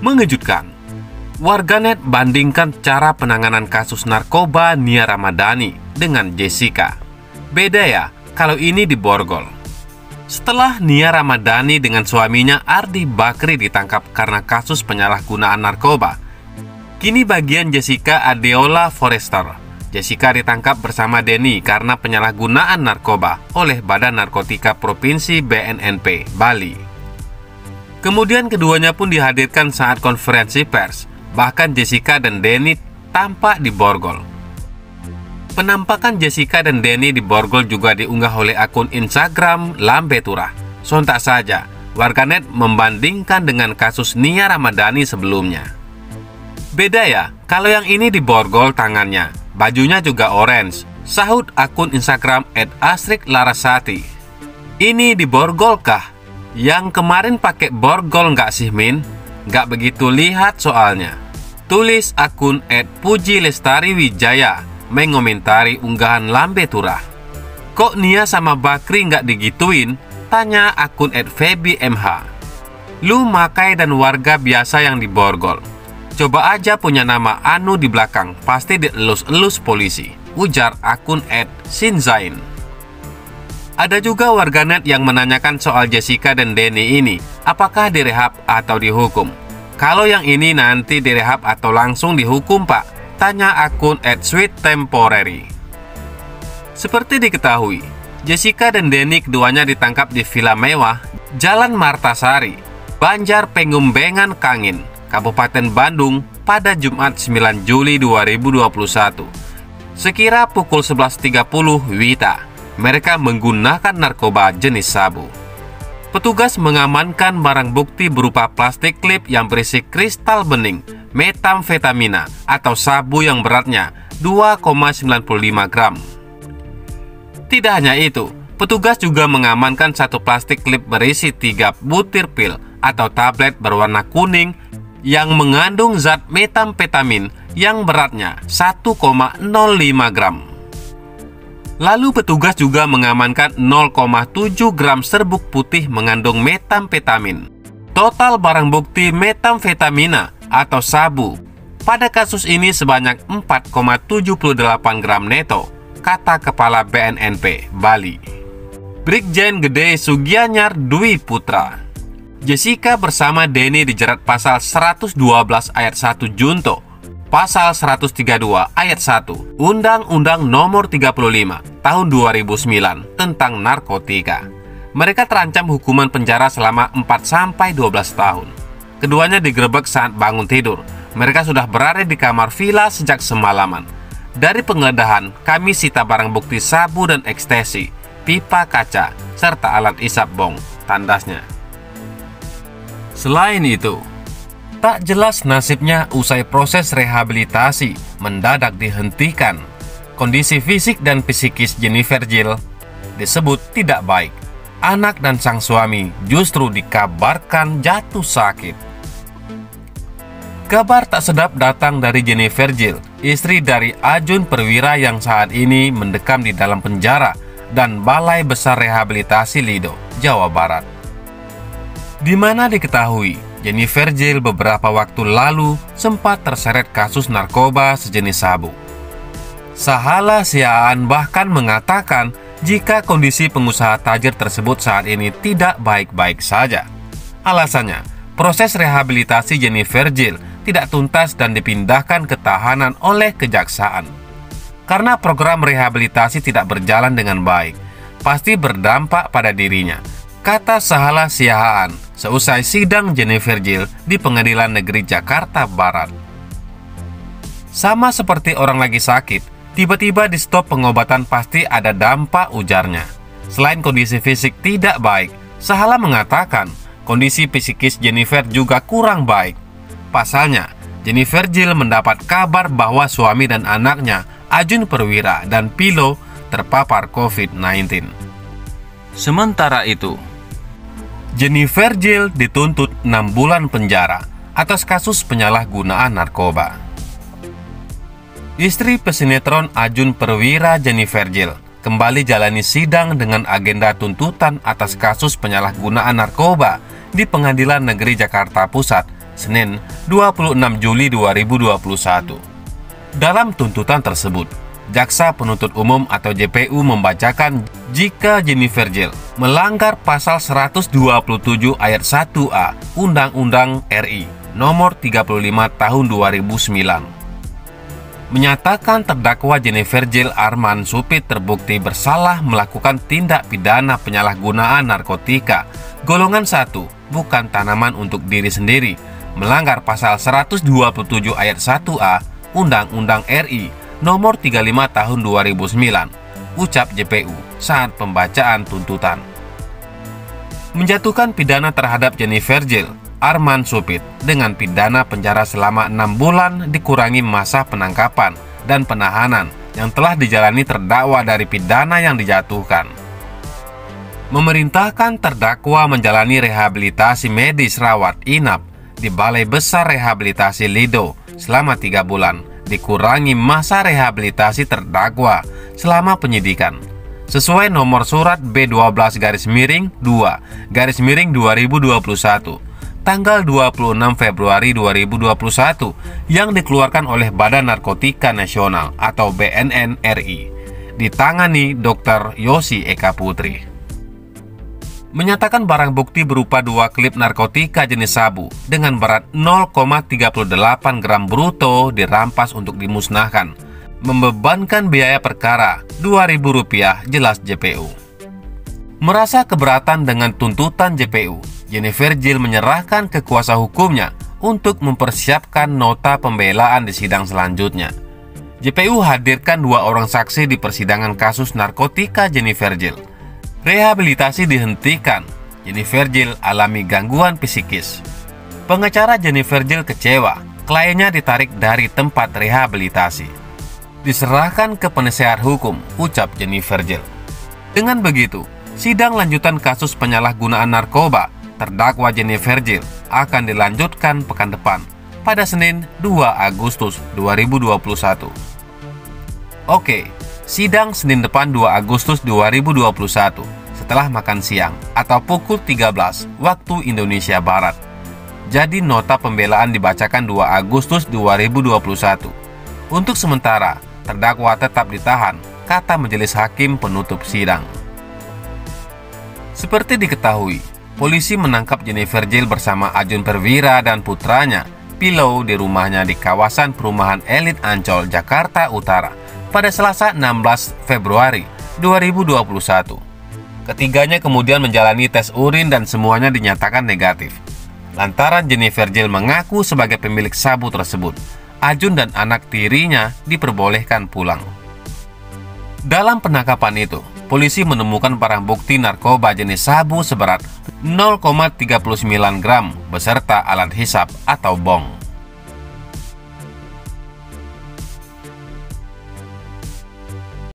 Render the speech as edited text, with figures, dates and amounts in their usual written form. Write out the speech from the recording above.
Mengejutkan, warganet bandingkan cara penanganan kasus narkoba Nia Ramadhani dengan Jessica. Beda ya, kalau ini di Borgol. Setelah Nia Ramadhani dengan suaminya Ardi Bakri ditangkap karena kasus penyalahgunaan narkoba, kini bagian Jessica Adeola Forester. Jessica ditangkap bersama Denny karena penyalahgunaan narkoba oleh Badan Narkotika Provinsi BNNP, Bali. Kemudian keduanya pun dihadirkan saat konferensi pers. Bahkan Jessica dan Denny tampak di Borgol. Penampakan Jessica dan Denny di Borgol juga diunggah oleh akun Instagram Lambe Turah. Sontak saja, warganet membandingkan dengan kasus Nia Ramadhani sebelumnya. Beda ya, kalau yang ini di Borgol tangannya, bajunya juga orange, sahut akun Instagram @asriklarasati. Ini di Borgol kah? Yang kemarin pakai Borgol nggak sih Min? Nggak begitu lihat soalnya. Tulis akun @pujilestariwijaya mengomentari unggahan Lambe Turah. Kok Nia sama Bakri nggak digituin? Tanya akun @febimh. Lu makai dan warga biasa yang di Borgol. Coba aja punya nama Anu di belakang, pasti dielus-elus polisi, ujar akun @sinzain. Ada juga warganet yang menanyakan soal Jessica dan Denny ini, apakah direhab atau dihukum? Kalau yang ini nanti direhab atau langsung dihukum pak? Tanya akun @sweettemporary. Seperti diketahui, Jessica dan Denny keduanya ditangkap di villa mewah Jalan Martasari, Banjar Pengumbengan Kangin, Kabupaten Bandung pada Jumat 9 Juli 2021. Sekira pukul 11.30 WITA, mereka menggunakan narkoba jenis sabu. Petugas mengamankan barang bukti berupa plastik klip yang berisi kristal bening metamfetamina atau sabu yang beratnya 2,95 gram. Tidak hanya itu, petugas juga mengamankan satu plastik klip berisi 3 butir pil atau tablet berwarna kuning yang mengandung zat metamfetamin yang beratnya 1,05 gram. Lalu petugas juga mengamankan 0,7 gram serbuk putih mengandung metamfetamin. Total barang bukti metamfetamina atau sabu pada kasus ini sebanyak 4,78 gram neto, kata Kepala BNNP Bali, Brigjen Gede Sugianyar Dwi Putra. Jessica bersama Denny dijerat pasal 112 ayat 1 Junto, Pasal 132 ayat 1 Undang-Undang Nomor 35 Tahun 2009 tentang narkotika. Mereka terancam hukuman penjara selama 4-12 tahun. Keduanya digerebek saat bangun tidur. Mereka sudah berada di kamar villa sejak semalaman. Dari penggeledahan, kami sita barang bukti sabu dan ekstasi, pipa kaca, serta alat isap bong, tandasnya. Selain itu, tak jelas nasibnya usai proses rehabilitasi mendadak dihentikan. Kondisi fisik dan psikis Jennifer Jill disebut tidak baik. Anak dan sang suami justru dikabarkan jatuh sakit. Kabar tak sedap datang dari Jennifer Jill, istri dari Ajun Perwira yang saat ini mendekam di dalam penjara dan Balai Besar Rehabilitasi Lido, Jawa Barat. Di mana diketahui Jennifer Jill beberapa waktu lalu sempat terseret kasus narkoba sejenis sabu. Sahala Siaan bahkan mengatakan jika kondisi pengusaha tajir tersebut saat ini tidak baik-baik saja. Alasannya, proses rehabilitasi Jennifer Jill tidak tuntas dan dipindahkan ke tahanan oleh kejaksaan. Karena program rehabilitasi tidak berjalan dengan baik, pasti berdampak pada dirinya, kata Sahala Siaan seusai sidang Jennifer Jill di Pengadilan Negeri Jakarta Barat. Sama seperti orang lagi sakit, tiba-tiba di stop pengobatan pasti ada dampak, ujarnya. Selain kondisi fisik tidak baik, Sahala mengatakan kondisi psikis Jennifer juga kurang baik. Pasalnya, Jennifer Jill mendapat kabar bahwa suami dan anaknya, Ajun Perwira dan Pilo, terpapar COVID-19. Sementara itu, Jennifer Jill dituntut 6 bulan penjara atas kasus penyalahgunaan narkoba. Istri pesinetron Ajun Perwira, Jennifer Jill, kembali jalani sidang dengan agenda tuntutan atas kasus penyalahgunaan narkoba di Pengadilan Negeri Jakarta Pusat Senin 26 Juli 2021. Dalam tuntutan tersebut, Jaksa Penuntut Umum atau JPU membacakan jika Jennifer Jill melanggar pasal 127 ayat 1A Undang-Undang RI nomor 35 tahun 2009. Menyatakan terdakwa Jennifer Jill Arman Supit terbukti bersalah melakukan tindak pidana penyalahgunaan narkotika golongan 1 bukan tanaman untuk diri sendiri, melanggar pasal 127 ayat 1A Undang-Undang RI nomor 35 tahun 2009, ucap JPU saat pembacaan tuntutan. Menjatuhkan pidana terhadap Jennifer Jill Arman Supit dengan pidana penjara selama 6 bulan dikurangi masa penangkapan dan penahanan yang telah dijalani terdakwa dari pidana yang dijatuhkan. Memerintahkan terdakwa menjalani rehabilitasi medis rawat inap di Balai Besar Rehabilitasi Lido selama 3 bulan, dikurangi masa rehabilitasi terdakwa selama penyidikan sesuai nomor surat B12-2/2021 tanggal 26 Februari 2021 yang dikeluarkan oleh Badan Narkotika Nasional atau BNN RI, ditangani Dr. Yosi Eka Putri. Menyatakan barang bukti berupa 2 klip narkotika jenis sabu dengan berat 0,38 gram bruto dirampas untuk dimusnahkan, membebankan biaya perkara Rp2.000, jelas JPU. Merasa keberatan dengan tuntutan JPU, Jennifer Jill menyerahkan ke kuasa hukumnya untuk mempersiapkan nota pembelaan di sidang selanjutnya. JPU hadirkan 2 orang saksi di persidangan kasus narkotika Jennifer Jill. Rehabilitasi dihentikan. Jennifer Jill alami gangguan psikis. Pengacara Jennifer Jill kecewa, kliennya ditarik dari tempat rehabilitasi. Diserahkan ke penasehat hukum, ucap Jennifer Jill. Dengan begitu, sidang lanjutan kasus penyalahgunaan narkoba terdakwa Jennifer Jill akan dilanjutkan pekan depan pada Senin 2 Agustus 2021. Oke, sidang Senin depan 2 Agustus 2021 setelah makan siang atau pukul 13 waktu Indonesia Barat. Jadi nota pembelaan dibacakan 2 Agustus 2021. Untuk sementara, terdakwa tetap ditahan, kata majelis hakim penutup sidang. Seperti diketahui, polisi menangkap Jennifer Jill bersama Ajun Perwira dan putranya, Pillow, di rumahnya di kawasan perumahan elit Ancol, Jakarta Utara pada Selasa 16 Februari 2021. Ketiganya kemudian menjalani tes urin dan semuanya dinyatakan negatif. Lantaran Jennifer Jill mengaku sebagai pemilik sabu tersebut, Ajun dan anak tirinya diperbolehkan pulang. Dalam penangkapan itu, polisi menemukan barang bukti narkoba jenis sabu seberat 0,39 gram beserta alat hisap atau bong.